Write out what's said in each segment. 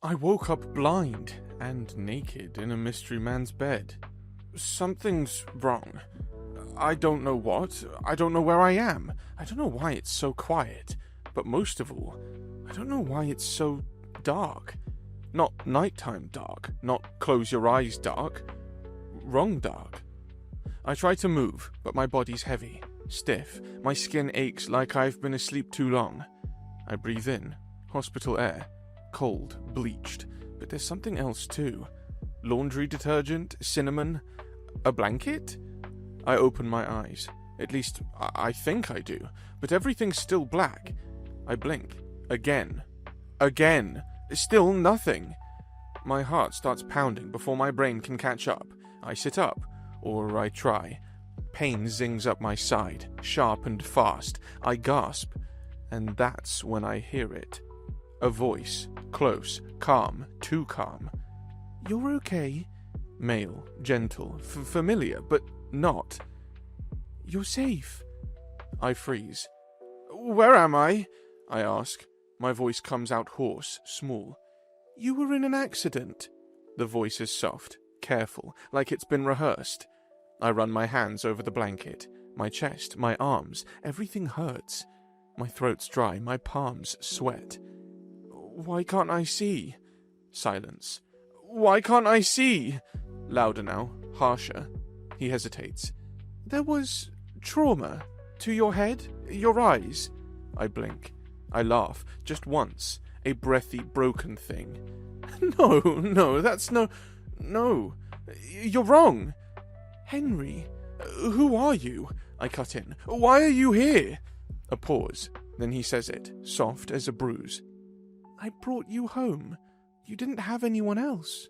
I woke up blind and naked in a mystery man's bed. Something's wrong. I don't know what. I don't know where I am. I don't know why it's so quiet. But most of all, I don't know why it's so dark. Not nighttime dark. Not close your eyes dark. Wrong dark. I try to move, but my body's heavy, stiff. My skin aches like I've been asleep too long. I breathe in. Hospital air. Cold, bleached. But there's something else too. Laundry detergent, cinnamon, a blanket? I open my eyes. At least, I think I do. But everything's still black. I blink. Again. Again. Still nothing. My heart starts pounding before my brain can catch up. I sit up. Or I try. Pain zings up my side, sharp and fast. I gasp. And that's when I hear it. A voice. Close. Calm. Too calm. "You're okay." Male. Gentle. Familiar, but not. "You're safe." I freeze. "Where am I?" I ask. My voice comes out hoarse, small. "You were in an accident." The voice is soft, careful, like it's been rehearsed. I run my hands over the blanket. My chest, my arms, everything hurts. My throat's dry, my palms sweat. "Why can't I see?" Silence. "Why can't I see?" Louder now, harsher. He hesitates. "There was trauma to your head, your eyes." I blink. I laugh, just once, a breathy, broken thing. No, that's no. You're wrong." "Henry, who are you?" I cut in. "Why are you here?" A pause, then he says it, soft as a bruise. "I brought you home. You didn't have anyone else."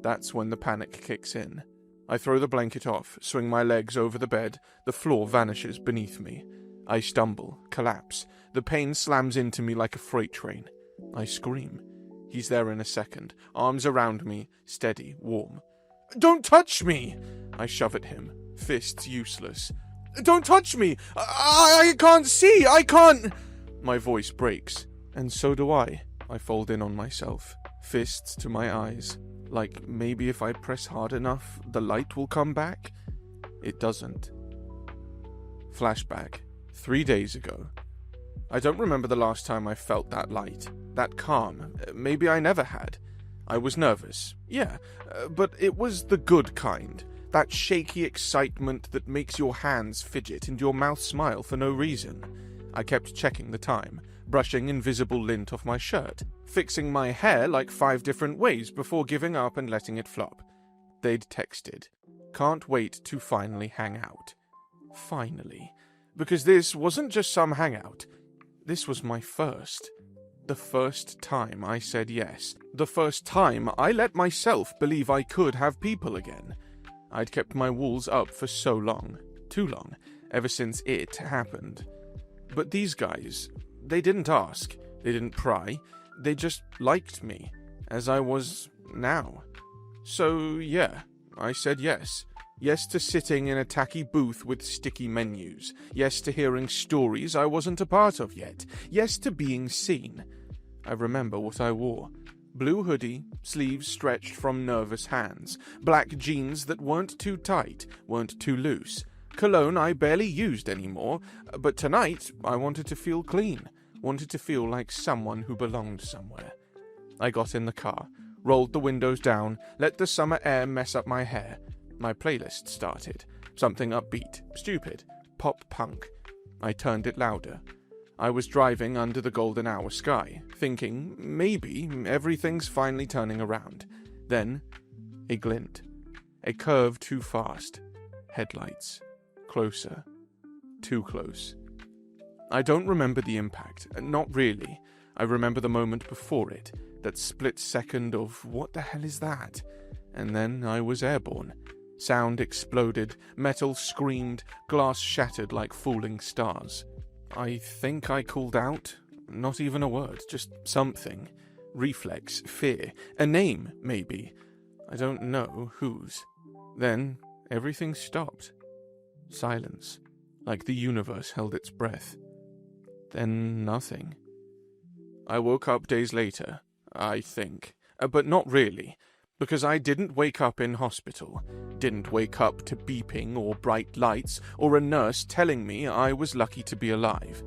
That's when the panic kicks in. I throw the blanket off, swing my legs over the bed. The floor vanishes beneath me. I stumble, collapse. The pain slams into me like a freight train. I scream. He's there in a second, arms around me, steady, warm. "Don't touch me!" I shove at him, fists useless. "Don't touch me! I can't see! I can't!" My voice breaks, and so do I. I fold in on myself, fists to my eyes. Like maybe if I press hard enough, the light will come back? It doesn't. Flashback. 3 days ago. I don't remember the last time I felt that light, that calm. Maybe I never had. I was nervous, yeah, but it was the good kind. That shaky excitement that makes your hands fidget and your mouth smile for no reason. I kept checking the time, brushing invisible lint off my shirt, fixing my hair like 5 different ways before giving up and letting it flop. They'd texted. "Can't wait to finally hang out." Finally. Because this wasn't just some hangout. This was my first. The first time I said yes. The first time I let myself believe I could have people again. I'd kept my walls up for so long. Too long. Ever since it happened. But these guys, they didn't ask. They didn't pry. They just liked me. As I was now. So, yeah, I said yes. Yes to sitting in a tacky booth with sticky menus. Yes to hearing stories I wasn't a part of yet. Yes to being seen. I remember what I wore. Blue hoodie, sleeves stretched from nervous hands. Black jeans that weren't too tight, weren't too loose. Cologne I barely used anymore, but tonight I wanted to feel clean. Wanted to feel like someone who belonged somewhere. I got in the car, rolled the windows down, let the summer air mess up my hair. My playlist started. Something upbeat, stupid, pop punk. I turned it louder. I was driving under the golden hour sky, thinking, maybe everything's finally turning around. Then, a glint. A curve too fast. Headlights. Closer. Too close. I don't remember the impact, not really. I remember the moment before it, that split second of what the hell is that? And then I was airborne. Sound exploded, metal screamed, glass shattered like falling stars. I think I called out. Not even a word, just something. Reflex, fear, a name, maybe. I don't know whose. Then everything stopped. Silence, like the universe held its breath. Then nothing. I woke up days later. I think. But not really, because I didn't wake up in hospital. Didn't wake up to beeping or bright lights or a nurse telling me I was lucky to be alive.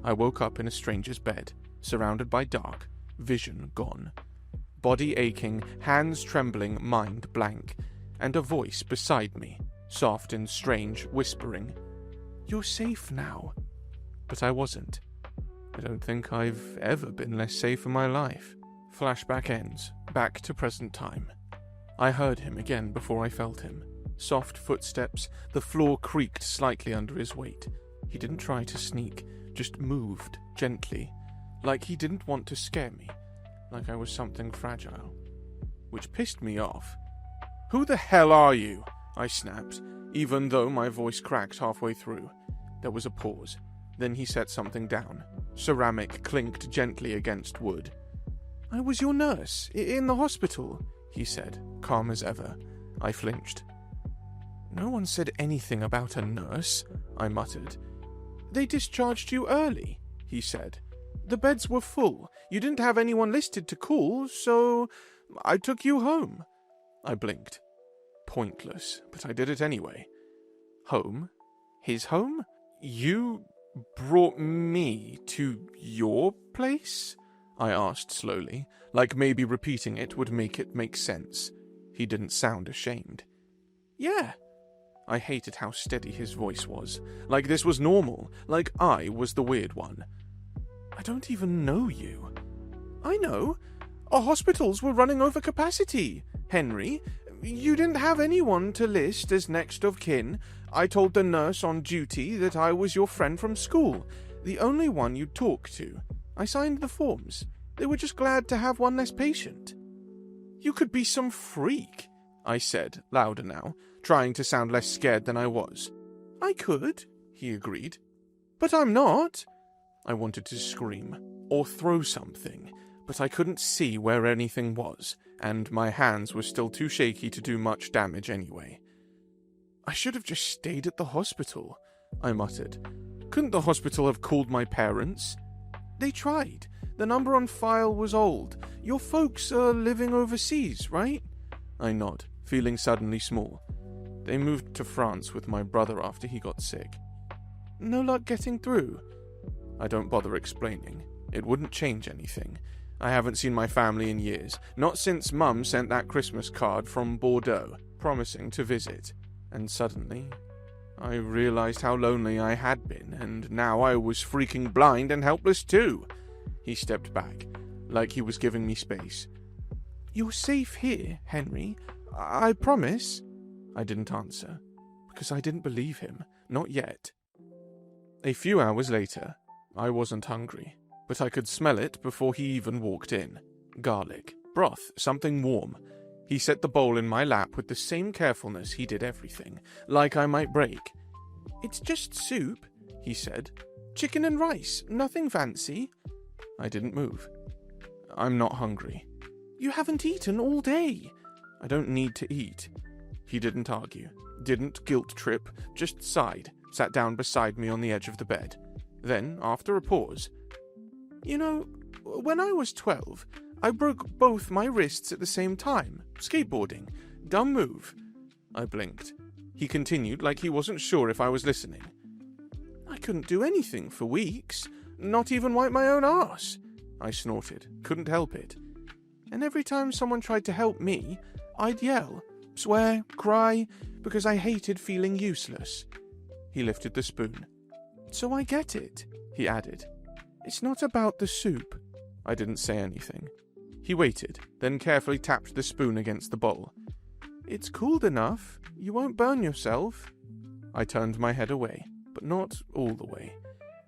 I woke up in a stranger's bed, surrounded by dark, vision gone. Body aching, hands trembling, mind blank, and a voice beside me, soft and strange, whispering, "You're safe now." But I wasn't. I don't think I've ever been less safe in my life. Flashback ends, back to present time. I heard him again before I felt him. Soft footsteps, the floor creaked slightly under his weight. He didn't try to sneak, just moved gently, like he didn't want to scare me, like I was something fragile. Which pissed me off. "Who the hell are you?" I snapped, even though my voice cracked halfway through. There was a pause. Then he set something down. Ceramic clinked gently against wood. "I was your nurse, in the hospital," he said, calm as ever. I flinched. "No one said anything about a nurse," I muttered. "They discharged you early," he said. "The beds were full. You didn't have anyone listed to call, so I took you home." I blinked. Pointless, but I did it anyway. Home? His home? "You brought me to your place?" I asked slowly, like maybe repeating it would make it make sense. He didn't sound ashamed. "Yeah." I hated how steady his voice was, like this was normal, like I was the weird one. "I don't even know you." "I know. Our hospitals were running over capacity, Henry. You didn't have anyone to list as next of kin. I told the nurse on duty that I was your friend from school, the only one you'd talk to. I signed the forms. They were just glad to have one less patient." "You could be some freak," I said, louder now, trying to sound less scared than I was. "I could," he agreed. "But I'm not." I wanted to scream, or throw something, but I couldn't see where anything was, and my hands were still too shaky to do much damage anyway. "I should have just stayed at the hospital," I muttered. "Couldn't the hospital have called my parents?" "They tried. The number on file was old. Your folks are living overseas, right?" I nod, feeling suddenly small. "They moved to France with my brother after he got sick." "No luck getting through?" I don't bother explaining. It wouldn't change anything. I haven't seen my family in years, not since Mum sent that Christmas card from Bordeaux, promising to visit. And suddenly, I realized how lonely I had been, and now I was freaking blind and helpless too. He stepped back, like he was giving me space. "You're safe here, Henry. I promise." I didn't answer, because I didn't believe him, not yet. A few hours later, I wasn't hungry, but I could smell it before he even walked in. Garlic, broth, something warm. He set the bowl in my lap with the same carefulness he did everything, like I might break. "It's just soup," he said. "Chicken and rice, nothing fancy." I didn't move. "I'm not hungry." "You haven't eaten all day." "I don't need to eat." He didn't argue, didn't guilt trip, just sighed, sat down beside me on the edge of the bed. Then, after a pause, "You know, when I was 12, I broke both my wrists at the same time, skateboarding. Dumb move." I blinked. He continued like he wasn't sure if I was listening. "I couldn't do anything for weeks, not even wipe my own arse." I snorted, couldn't help it. "And every time someone tried to help me, I'd yell, swear, cry, because I hated feeling useless." He lifted the spoon. "So I get it," he added. "It's not about the soup." I didn't say anything. He waited, then carefully tapped the spoon against the bowl. "It's cooled enough. You won't burn yourself." I turned my head away, but not all the way.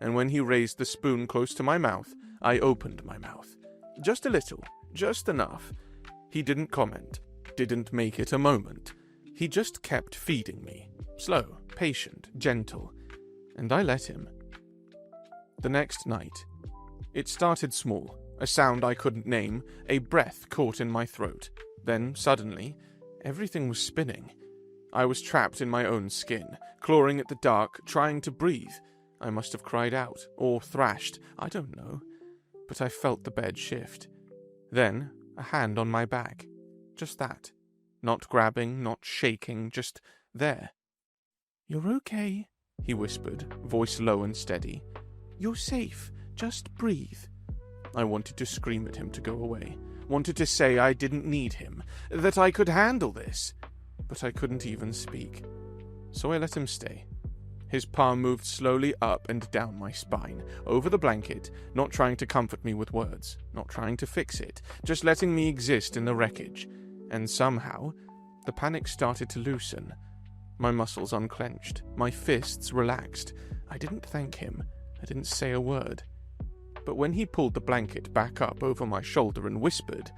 And when he raised the spoon close to my mouth, I opened my mouth. Just a little, just enough. He didn't comment, didn't make it a moment. He just kept feeding me. Slow, patient, gentle. And I let him. The next night. It started small, a sound I couldn't name, a breath caught in my throat. Then, suddenly, everything was spinning. I was trapped in my own skin, clawing at the dark, trying to breathe. I must have cried out, or thrashed, I don't know. But I felt the bed shift. Then, a hand on my back. Just that. Not grabbing, not shaking, just there. "You're okay," he whispered, voice low and steady. "You're safe. Just breathe." I wanted to scream at him to go away. Wanted to say I didn't need him, that I could handle this. But I couldn't even speak. So I let him stay. His palm moved slowly up and down my spine, over the blanket, not trying to comfort me with words, not trying to fix it, just letting me exist in the wreckage. And somehow, the panic started to loosen. My muscles unclenched, my fists relaxed. I didn't thank him. I didn't say a word. But when he pulled the blanket back up over my shoulder and whispered,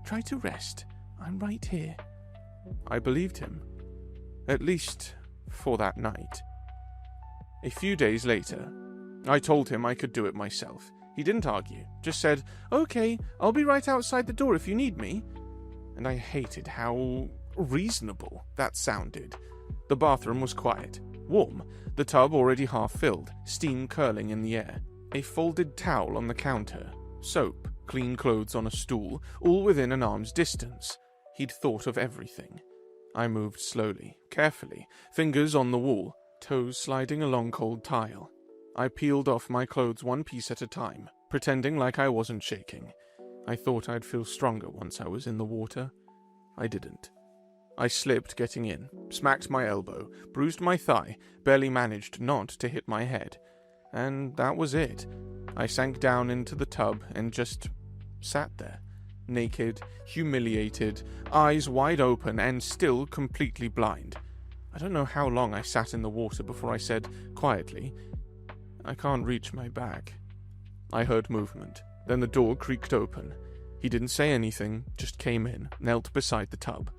"Try to rest. I'm right here," I believed him. At least, for that night. A few days later, I told him I could do it myself. He didn't argue, just said, "Okay, I'll be right outside the door if you need me." And I hated how reasonable that sounded. The bathroom was quiet, warm, the tub already half filled, steam curling in the air, a folded towel on the counter, soap, clean clothes on a stool, all within an arm's distance. He'd thought of everything. I moved slowly, carefully, fingers on the wall, toes sliding along cold tile. I peeled off my clothes one piece at a time, pretending like I wasn't shaking. I thought I'd feel stronger once I was in the water. I didn't. I slipped getting in, smacked my elbow, bruised my thigh, barely managed not to hit my head. And that was it. I sank down into the tub and just sat there, naked, humiliated, eyes wide open and still completely blind. I don't know how long I sat in the water before I said, quietly, "I can't reach my back." I heard movement. Then the door creaked open. He didn't say anything, just came in, knelt beside the tub.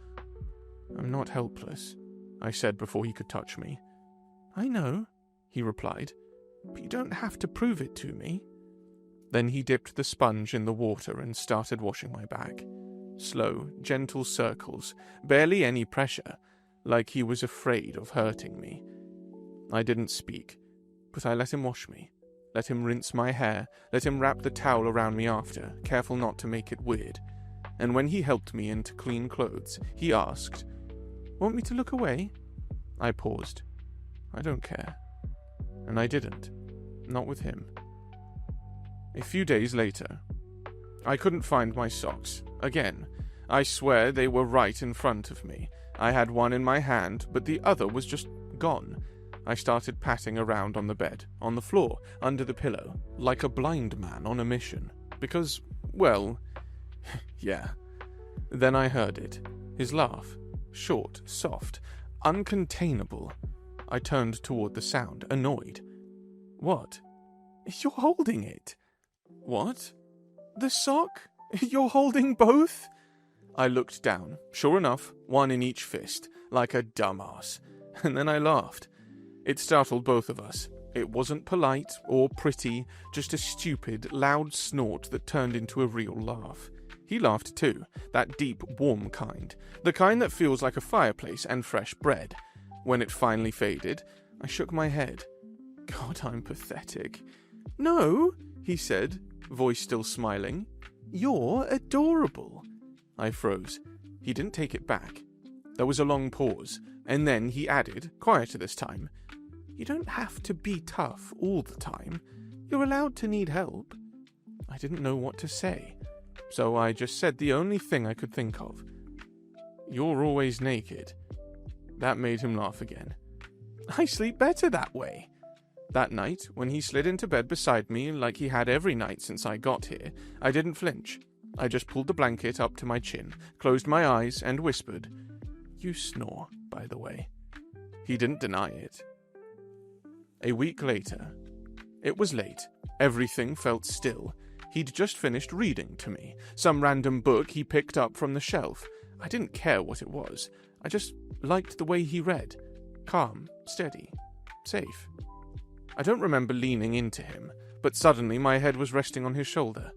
"I'm not helpless," I said before he could touch me. "I know," he replied, "but you don't have to prove it to me." Then he dipped the sponge in the water and started washing my back. Slow, gentle circles, barely any pressure, like he was afraid of hurting me. I didn't speak, but I let him wash me. Let him rinse my hair, let him wrap the towel around me after, careful not to make it weird. And when he helped me into clean clothes, he asked, "Want me to look away?" I paused. I don't care. And I didn't. Not with him. A few days later, I couldn't find my socks. Again. I swear they were right in front of me. I had one in my hand, but the other was just gone. I started patting around on the bed, on the floor, under the pillow, like a blind man on a mission. Because, well, yeah. Then I heard it. His laugh. Short, soft, uncontainable. I turned toward the sound, annoyed. "What?" "You're holding it." "What? The sock? You're holding both?" I looked down. Sure enough, one in each fist, like a dumbass. And then I laughed. It startled both of us. It wasn't polite or pretty, just a stupid, loud snort that turned into a real laugh. He laughed too, that deep, warm kind, the kind that feels like a fireplace and fresh bread. When it finally faded, I shook my head. God, I'm pathetic. "No," he said, voice still smiling. "You're adorable." I froze. He didn't take it back. There was a long pause, and then he added, quieter this time, "You don't have to be tough all the time. You're allowed to need help." I didn't know what to say, so I just said the only thing I could think of. "You're always naked." That made him laugh again. "I sleep better that way." That night, when he slid into bed beside me like he had every night since I got here, I didn't flinch. I just pulled the blanket up to my chin, closed my eyes, and whispered, "You snore, by the way." He didn't deny it. A week later. It was late. Everything felt still. He'd just finished reading to me, some random book he picked up from the shelf. I didn't care what it was. I just liked the way he read. Calm, steady, safe. I don't remember leaning into him, but suddenly my head was resting on his shoulder.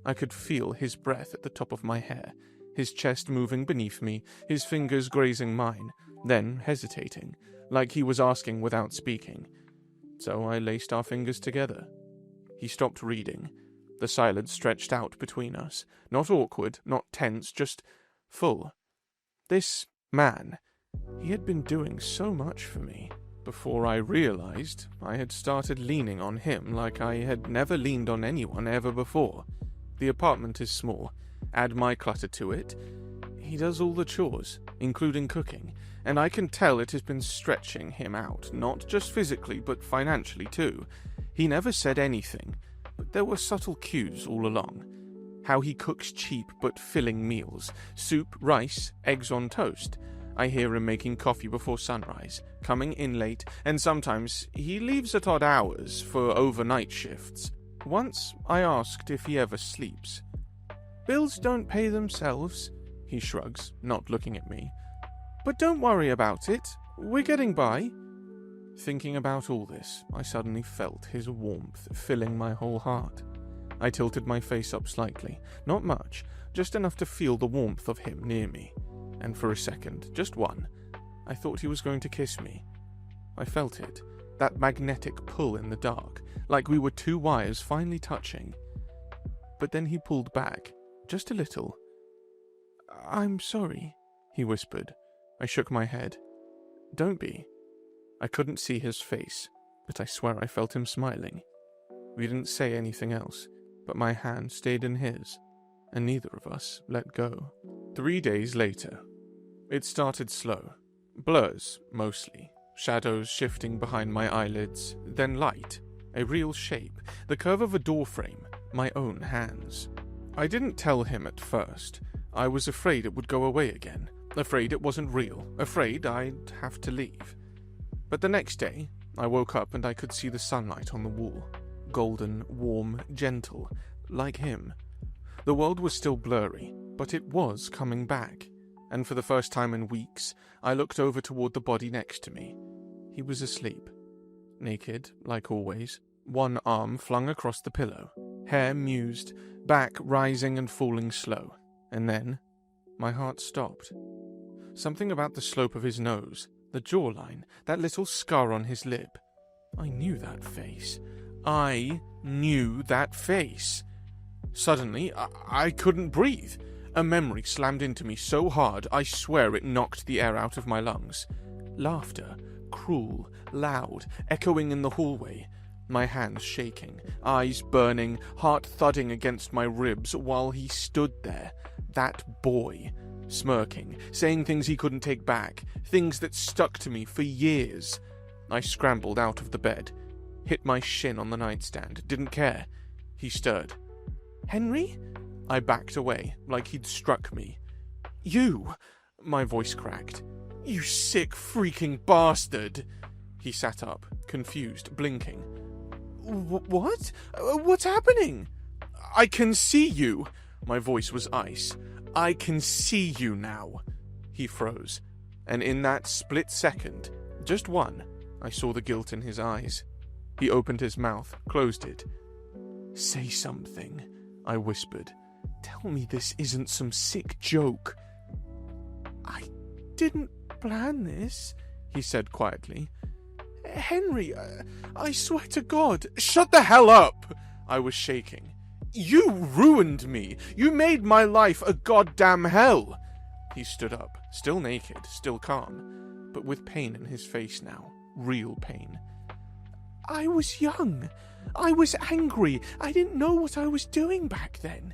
I could feel his breath at the top of my hair, his chest moving beneath me, his fingers grazing mine, then hesitating, like he was asking without speaking. So I laced our fingers together. He stopped reading. The silence stretched out between us. Not awkward, not tense, just full. This man, he had been doing so much for me. Before I realized, I had started leaning on him like I had never leaned on anyone ever before. The apartment is small. Add my clutter to it. He does all the chores, including cooking, and I can tell it has been stretching him out, not just physically, but financially too. He never said anything, but there were subtle cues all along. How he cooks cheap but filling meals. Soup, rice, eggs on toast. I hear him making coffee before sunrise, coming in late, and sometimes he leaves at odd hours for overnight shifts. Once I asked if he ever sleeps. "Bills don't pay themselves," he shrugs, not looking at me. "But don't worry about it. We're getting by." Thinking about all this, I suddenly felt his warmth filling my whole heart. I tilted my face up slightly, not much, just enough to feel the warmth of him near me. And for a second, just one, I thought he was going to kiss me. I felt it, that magnetic pull in the dark, like we were two wires finally touching. But then he pulled back, just a little. "I'm sorry," he whispered. I shook my head. "Don't be." I couldn't see his face, but I swear I felt him smiling. We didn't say anything else, but my hand stayed in his, and neither of us let go. 3 days later. It started slow. Blurs, mostly. Shadows shifting behind my eyelids, then light. A real shape. The curve of a door frame. My own hands. I didn't tell him at first. I was afraid it would go away again. Afraid it wasn't real. Afraid I'd have to leave. But the next day, I woke up and I could see the sunlight on the wall. Golden, warm, gentle. Like him. The world was still blurry, but it was coming back. And for the first time in weeks, I looked over toward the body next to me. He was asleep. Naked, like always. One arm flung across the pillow. Hair mused, back rising and falling slow. And then, my heart stopped. Something about the slope of his nose, the jawline, that little scar on his lip. I knew that face. I knew that face. Suddenly, I couldn't breathe. A memory slammed into me so hard, I swear it knocked the air out of my lungs. Laughter, cruel, loud, echoing in the hallway. My hands shaking, eyes burning, heart thudding against my ribs while he stood there. That boy, smirking, saying things he couldn't take back, things that stuck to me for years. I scrambled out of the bed, hit my shin on the nightstand, didn't care. He stirred. "Henry?" I backed away, like he'd struck me. "You!" My voice cracked. "You sick freaking bastard!" He sat up, confused, blinking. What? What's happening?" "I can see you!" My voice was ice. "I can see you now." He froze, and in that split second, just one, I saw the guilt in his eyes. He opened his mouth, closed it. "Say something," I whispered. "Tell me this isn't some sick joke." "I didn't plan this," he said quietly. "Henry, I swear to God..." "Shut the hell up!" I was shaking. "You ruined me! You made my life a goddamn hell!" He stood up, still naked, still calm, but with pain in his face now. Real pain. "I was young. I was angry. I didn't know what I was doing back then."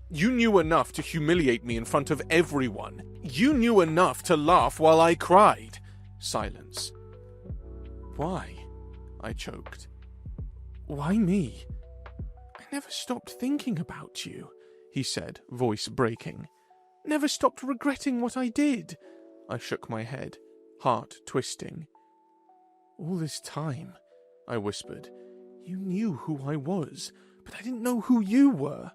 "You knew enough to humiliate me in front of everyone. You knew enough to laugh while I cried." Silence. "Why?" I choked. "Why me?" "I never stopped thinking about you," he said, voice breaking. "Never stopped regretting what I did." I shook my head, heart twisting. "All this time," I whispered, "you knew who I was, but I didn't know who you were.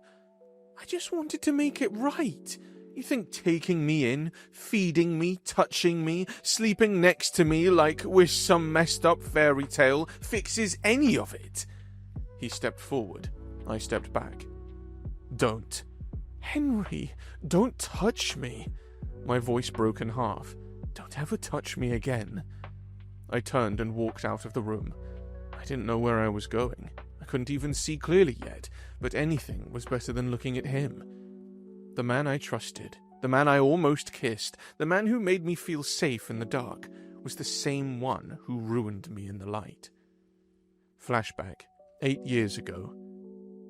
I just wanted to make it right. You think taking me in, feeding me, touching me, sleeping next to me like we're some messed up fairy tale fixes any of it?" He stepped forward. I stepped back. "Don't." "Henry, don't touch me." My voice broke in half. "Don't ever touch me again." I turned and walked out of the room. I didn't know where I was going. I couldn't even see clearly yet, but anything was better than looking at him. The man I trusted, the man I almost kissed, the man who made me feel safe in the dark, was the same one who ruined me in the light. Flashback, 8 years ago.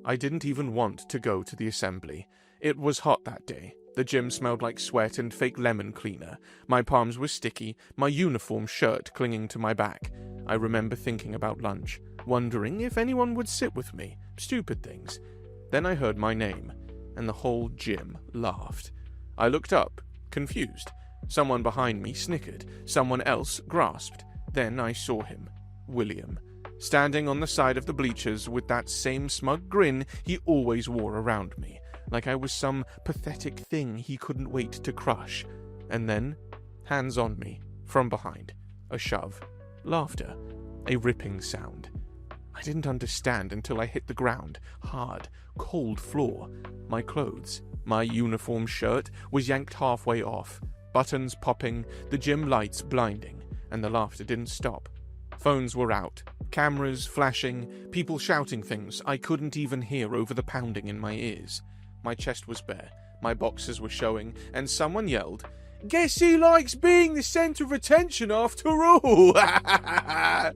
I didn't even want to go to the assembly. It was hot that day. The gym smelled like sweat and fake lemon cleaner. My palms were sticky, my uniform shirt clinging to my back. I remember thinking about lunch, wondering if anyone would sit with me. Stupid things. Then I heard my name, and the whole gym laughed. I looked up, confused. Someone behind me snickered. Someone else grasped. Then I saw him, William, standing on the side of the bleachers with that same smug grin he always wore around me, like I was some pathetic thing he couldn't wait to crush. And then, hands on me, from behind, a shove, laughter, a ripping sound. I didn't understand until I hit the ground, hard, cold floor. My clothes, my uniform shirt, was yanked halfway off, buttons popping, the gym lights blinding, and the laughter didn't stop. Phones were out, cameras flashing, people shouting things I couldn't even hear over the pounding in my ears. My chest was bare, my boxers were showing, and someone yelled, "Guess who likes being the centre of attention after all?" I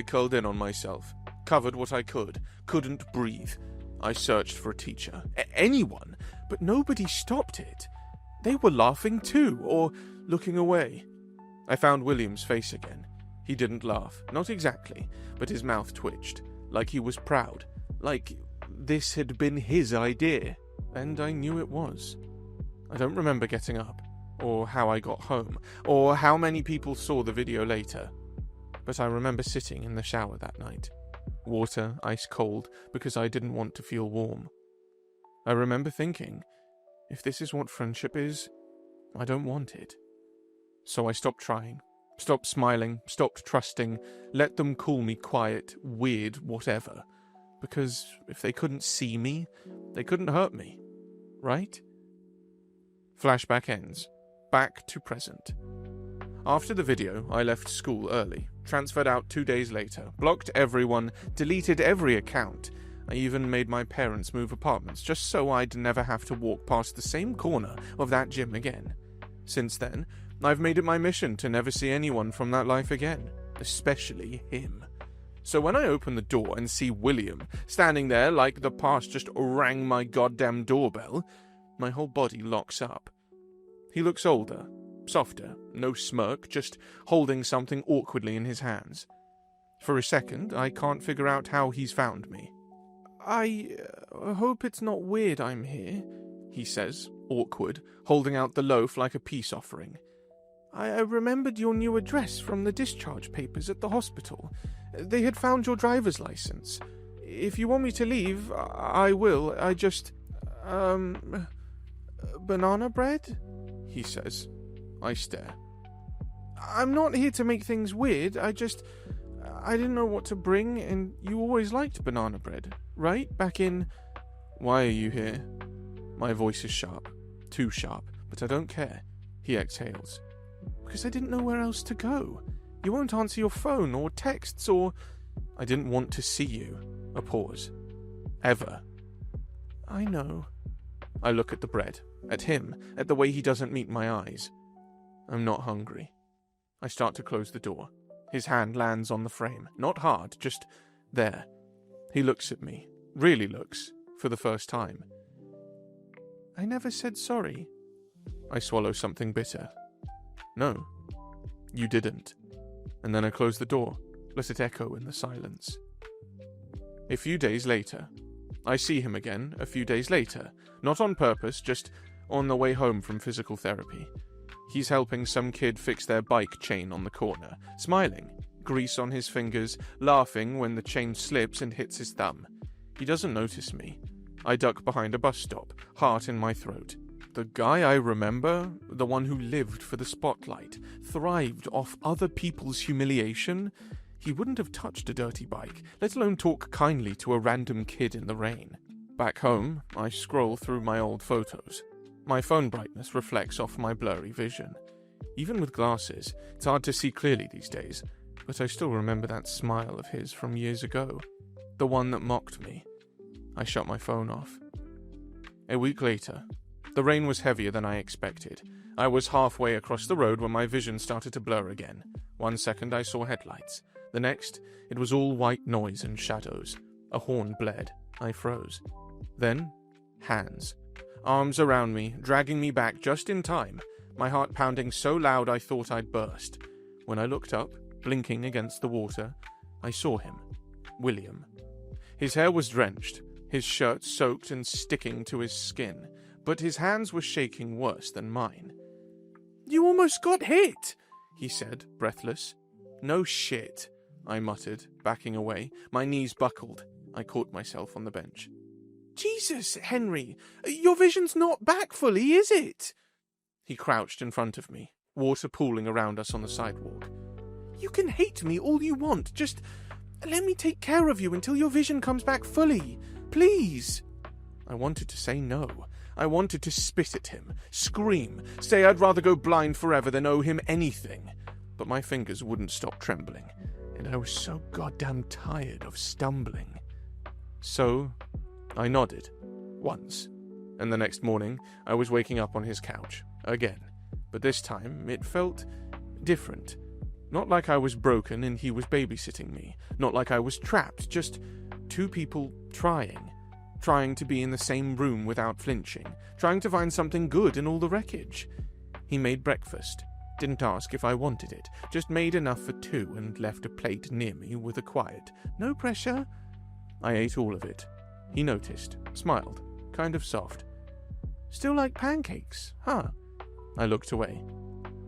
curled in on myself, covered what I couldn't breathe. I searched for a teacher, anyone, but nobody stopped it. They were laughing too, or looking away. I found William's face again. He didn't laugh, not exactly, but his mouth twitched, like he was proud, like this had been his idea, and I knew it was. I don't remember getting up, or how I got home, or how many people saw the video later, but I remember sitting in the shower that night, water ice cold because I didn't want to feel warm. I remember thinking, if this is what friendship is, I don't want it. So I stopped trying. Stopped smiling, stopped trusting, let them call me quiet, weird, whatever. Because if they couldn't see me, they couldn't hurt me. Right? Flashback ends. Back to present. After the video, I left school early, transferred out 2 days later, blocked everyone, deleted every account. I even made my parents move apartments just so I'd never have to walk past the same corner of that gym again. Since then, I've made it my mission to never see anyone from that life again, especially him. So when I open the door and see William standing there like the past just rang my goddamn doorbell, my whole body locks up. He looks older, softer, no smirk, just holding something awkwardly in his hands. For a second, I can't figure out how he's found me. I hope it's not weird I'm here, he says, awkward, holding out the loaf like a peace offering. I remembered your new address from the discharge papers at the hospital. They had found your driver's license. If you want me to leave, I will. I just... banana bread? He says. I stare. I'm not here to make things weird. I didn't know what to bring, and you always liked banana bread, right? Back in... Why are you here? My voice is sharp. Too sharp, but I don't care. He exhales. Because I didn't know where else to go. You won't answer your phone or texts or... I didn't want to see you. A pause. Ever. I know. I look at the bread. At him. At the way he doesn't meet my eyes. I'm not hungry. I start to close the door. His hand lands on the frame. Not hard, just there. He looks at me. Really looks. For the first time. I never said sorry. I swallow something bitter. No, you didn't. And then I close the door, let it echo in the silence. A few days later, I see him again a few days later, not on purpose, just on the way home from physical therapy. He's helping some kid fix their bike chain on the corner, smiling, grease on his fingers, laughing when the chain slips and hits his thumb. He doesn't notice me. I duck behind a bus stop, heart in my throat. The guy I remember, the one who lived for the spotlight, thrived off other people's humiliation, he wouldn't have touched a dirty bike, let alone talk kindly to a random kid in the rain. Back home, I scroll through my old photos. My phone brightness reflects off my blurry vision. Even with glasses, it's hard to see clearly these days, but I still remember that smile of his from years ago. The one that mocked me. I shut my phone off. A week later, the rain was heavier than I expected. I was halfway across the road when my vision started to blur again. 1 second I saw headlights. The next, it was all white noise and shadows. A horn blared. I froze. Then, hands. Arms around me, dragging me back just in time. My heart pounding so loud I thought I'd burst. When I looked up, blinking against the water, I saw him. William. His hair was drenched, his shirt soaked and sticking to his skin, but his hands were shaking worse than mine. "You almost got hit," he said, breathless. "No shit," I muttered, backing away. My knees buckled. I caught myself on the bench. "Jesus, Henry, your vision's not back fully, is it?" He crouched in front of me, water pooling around us on the sidewalk. "You can hate me all you want, just let me take care of you until your vision comes back fully. Please." I wanted to say no. I wanted to spit at him, scream, say I'd rather go blind forever than owe him anything. But my fingers wouldn't stop trembling, and I was so goddamn tired of stumbling. So, I nodded. Once. And the next morning, I was waking up on his couch. Again. But this time, it felt different. Not like I was broken and he was babysitting me. Not like I was trapped. Just two people trying. Trying to be in the same room without flinching. Trying to find something good in all the wreckage. He made breakfast. Didn't ask if I wanted it. Just made enough for two and left a plate near me with a quiet, "No pressure." I ate all of it. He noticed. Smiled. Kind of soft. "Still like pancakes, huh?" I looked away.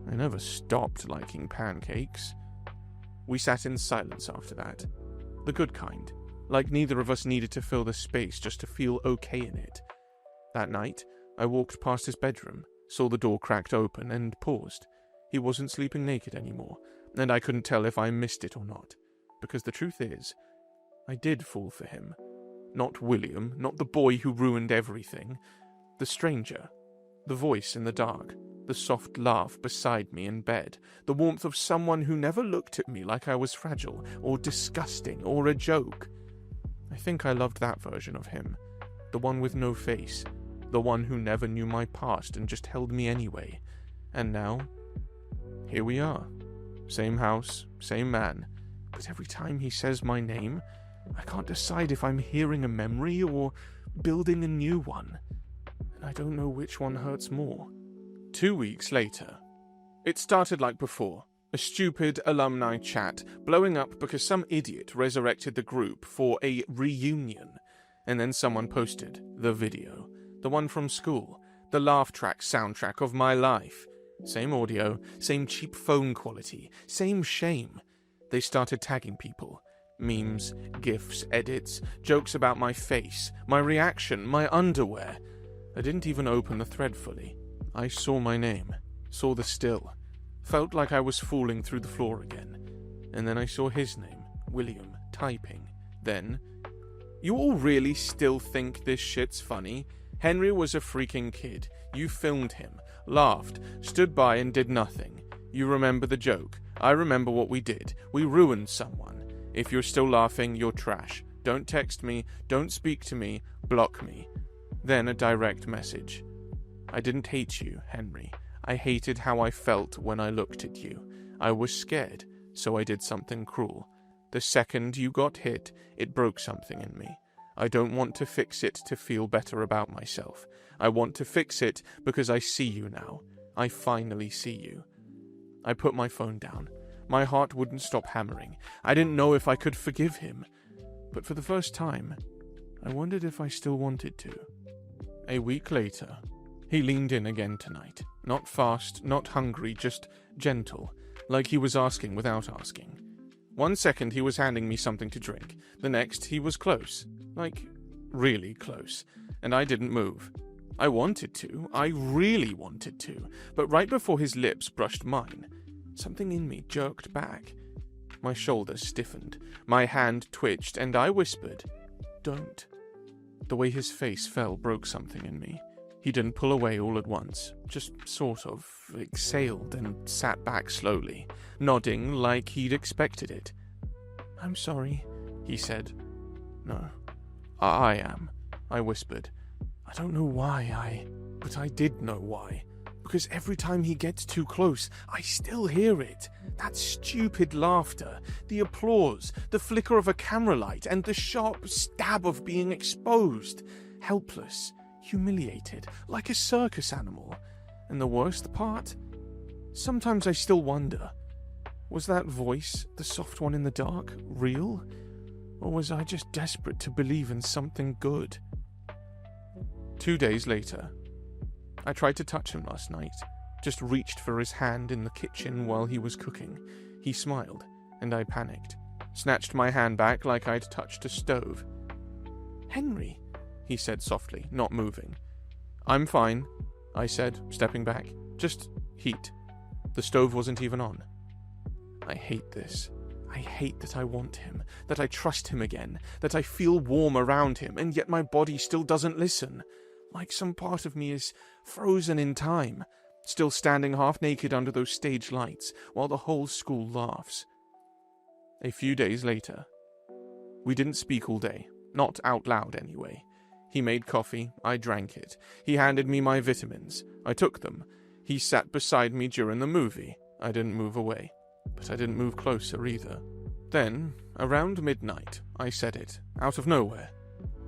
I never stopped liking pancakes. We sat in silence after that. The good kind. Like neither of us needed to fill the space just to feel okay in it. That night, I walked past his bedroom, saw the door cracked open, and paused. He wasn't sleeping naked anymore, and I couldn't tell if I missed it or not. Because the truth is, I did fall for him. Not William, not the boy who ruined everything. The stranger. The voice in the dark. The soft laugh beside me in bed. The warmth of someone who never looked at me like I was fragile, or disgusting, or a joke. I think I loved that version of him. The one with no face. The one who never knew my past and just held me anyway. And now, here we are. Same house, same man. But every time he says my name, I can't decide if I'm hearing a memory or building a new one. And I don't know which one hurts more. 2 weeks later. It started like before. A stupid alumni chat, blowing up because some idiot resurrected the group for a reunion. And then someone posted the video. The one from school. The laugh track soundtrack of my life. Same audio, same cheap phone quality, same shame. They started tagging people. Memes, gifs, edits, jokes about my face, my reaction, my underwear. I didn't even open the thread fully. I saw my name, saw the still. Felt like I was falling through the floor again. And then I saw his name, William, typing. Then, "You all really still think this shit's funny? Henry was a freaking kid. You filmed him, laughed, stood by and did nothing. You remember the joke. I remember what we did. We ruined someone. If you're still laughing, you're trash. Don't text me, don't speak to me, block me." Then a direct message. "I didn't hate you, Henry. I hated how I felt when I looked at you. I was scared, so I did something cruel. The second you got hit, it broke something in me. I don't want to fix it to feel better about myself. I want to fix it because I see you now. I finally see you." I put my phone down. My heart wouldn't stop hammering. I didn't know if I could forgive him. But for the first time, I wondered if I still wanted to. A week later, he leaned in again tonight. Not fast, not hungry, just gentle, like he was asking without asking. 1 second he was handing me something to drink. The next he was close. Like, really close. And I didn't move. I wanted to. I really wanted to. But right before his lips brushed mine, something in me jerked back. My shoulders stiffened. My hand twitched, and I whispered, "Don't." The way his face fell broke something in me. He didn't pull away all at once, just sort of exhaled and sat back slowly, nodding like he'd expected it. "I'm sorry," he said. No, I am, I whispered. I don't know why but I did know why. Because every time he gets too close, I still hear it. That stupid laughter, the applause, the flicker of a camera light, and the sharp stab of being exposed. Helpless, humiliated, like a circus animal. And the worst part? Sometimes I still wonder, was that voice, the soft one in the dark, real? Or was I just desperate to believe in something good? 2 days later, I tried to touch him last night, just reached for his hand in the kitchen while he was cooking. He smiled, and I panicked, snatched my hand back like I'd touched a stove. "Henry," he said softly, not moving. "I'm fine," I said, stepping back. "Just heat." The stove wasn't even on. I hate this. I hate that I want him, that I trust him again, that I feel warm around him, and yet my body still doesn't listen. Like some part of me is frozen in time, still standing half naked under those stage lights, while the whole school laughs. A few days later. We didn't speak all day, not out loud anyway. He made coffee, I drank it. He handed me my vitamins. I took them. He sat beside me during the movie. I didn't move away, but I didn't move closer either. Then, around midnight, I said it, out of nowhere.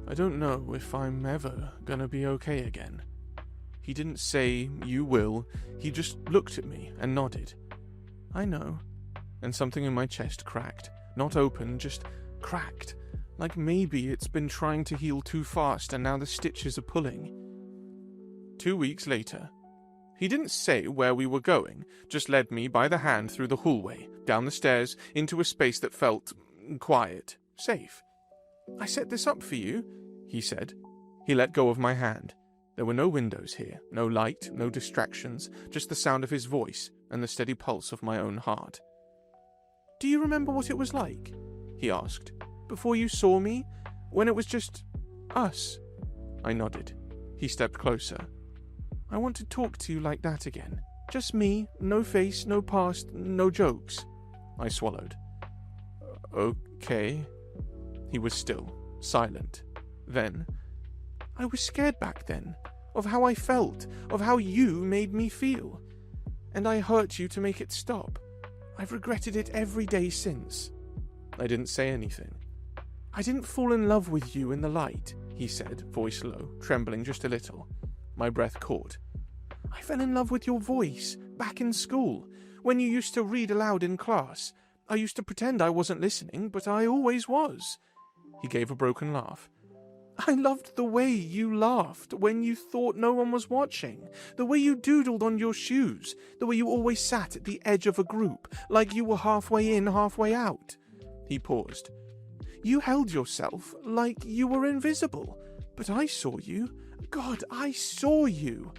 I don't know if I'm ever gonna be okay again. He didn't say, "You will." He just looked at me and nodded. I know. And something in my chest cracked. Not open, just cracked. Like maybe it's been trying to heal too fast and now the stitches are pulling. 2 weeks later. He didn't say where we were going, just led me by the hand through the hallway, down the stairs, into a space that felt quiet, safe. "I set this up for you," he said. He let go of my hand. There were no windows here, no light, no distractions, just the sound of his voice and the steady pulse of my own heart. "Do you remember what it was like?" he asked. "Before you saw me? When it was just us?" I nodded. He stepped closer. "I want to talk to you like that again. Just me, no face, no past, no jokes." I swallowed. "Okay." He was still, silent. Then, "I was scared back then, of how I felt, of how you made me feel. And I hurt you to make it stop. I've regretted it every day since." I didn't say anything. "I didn't fall in love with you in the light," he said, voice low, trembling just a little. My breath caught. "I fell in love with your voice, back in school, when you used to read aloud in class. I used to pretend I wasn't listening, but I always was." He gave a broken laugh. "I loved the way you laughed when you thought no one was watching, the way you doodled on your shoes, the way you always sat at the edge of a group, like you were halfway in, halfway out." He paused. "You held yourself like you were invisible, but I saw you. God, I saw you."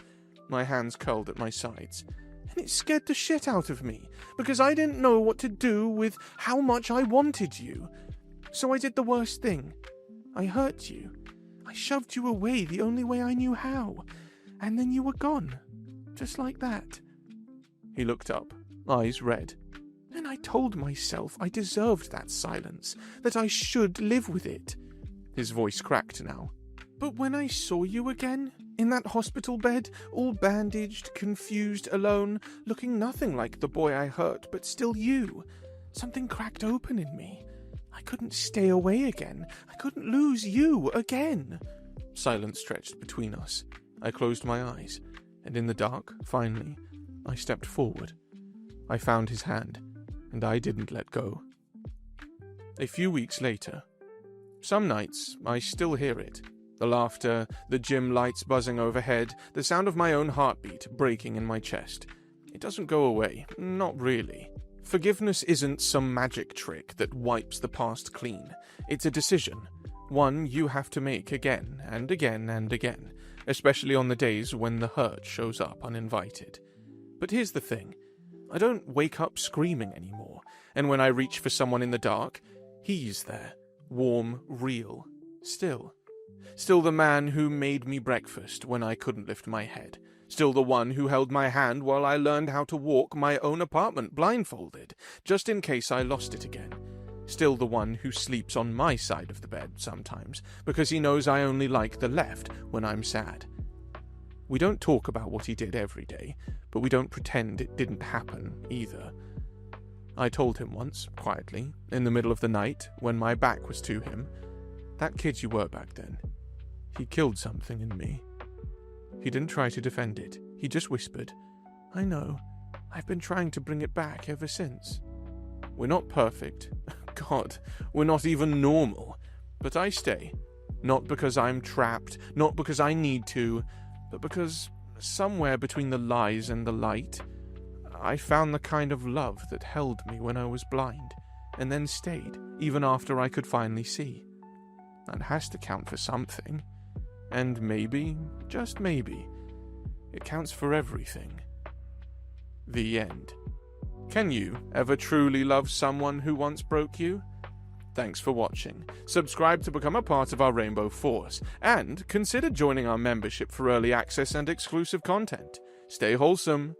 My hands curled at my sides. "And it scared the shit out of me, because I didn't know what to do with how much I wanted you. So I did the worst thing. I hurt you. I shoved you away the only way I knew how. And then you were gone. Just like that." He looked up, eyes red. "And I told myself I deserved that silence, that I should live with it." His voice cracked now. "But when I saw you again, in that hospital bed, all bandaged, confused, alone, looking nothing like the boy I hurt, but still you, something cracked open in me. I couldn't stay away again. I couldn't lose you again." Silence stretched between us. I closed my eyes, and in the dark, finally, I stepped forward. I found his hand, and I didn't let go. A few weeks later. Some nights, I still hear it. The laughter, the gym lights buzzing overhead, the sound of my own heartbeat breaking in my chest. It doesn't go away, not really. Forgiveness isn't some magic trick that wipes the past clean. It's a decision, one you have to make again and again and again, especially on the days when the hurt shows up uninvited. But here's the thing. I don't wake up screaming anymore, and when I reach for someone in the dark, he's there, warm, real, still. Still the man who made me breakfast when I couldn't lift my head. Still the one who held my hand while I learned how to walk my own apartment blindfolded, just in case I lost it again. Still the one who sleeps on my side of the bed sometimes, because he knows I only like the left when I'm sad. We don't talk about what he did every day, but we don't pretend it didn't happen either. I told him once, quietly, in the middle of the night, when my back was to him, "That kid you were back then, he killed something in me." He didn't try to defend it. He just whispered, "I know. I've been trying to bring it back ever since." We're not perfect. God, we're not even normal. But I stay. Not because I'm trapped, not because I need to, but because somewhere between the lies and the light, I found the kind of love that held me when I was blind, and then stayed, even after I could finally see. That has to count for something. And maybe, just maybe, it counts for everything. The end. Can you ever truly love someone who once broke you? Thanks for watching. Subscribe to become a part of our Rainbow Force, and consider joining our membership for early access and exclusive content. Stay wholesome.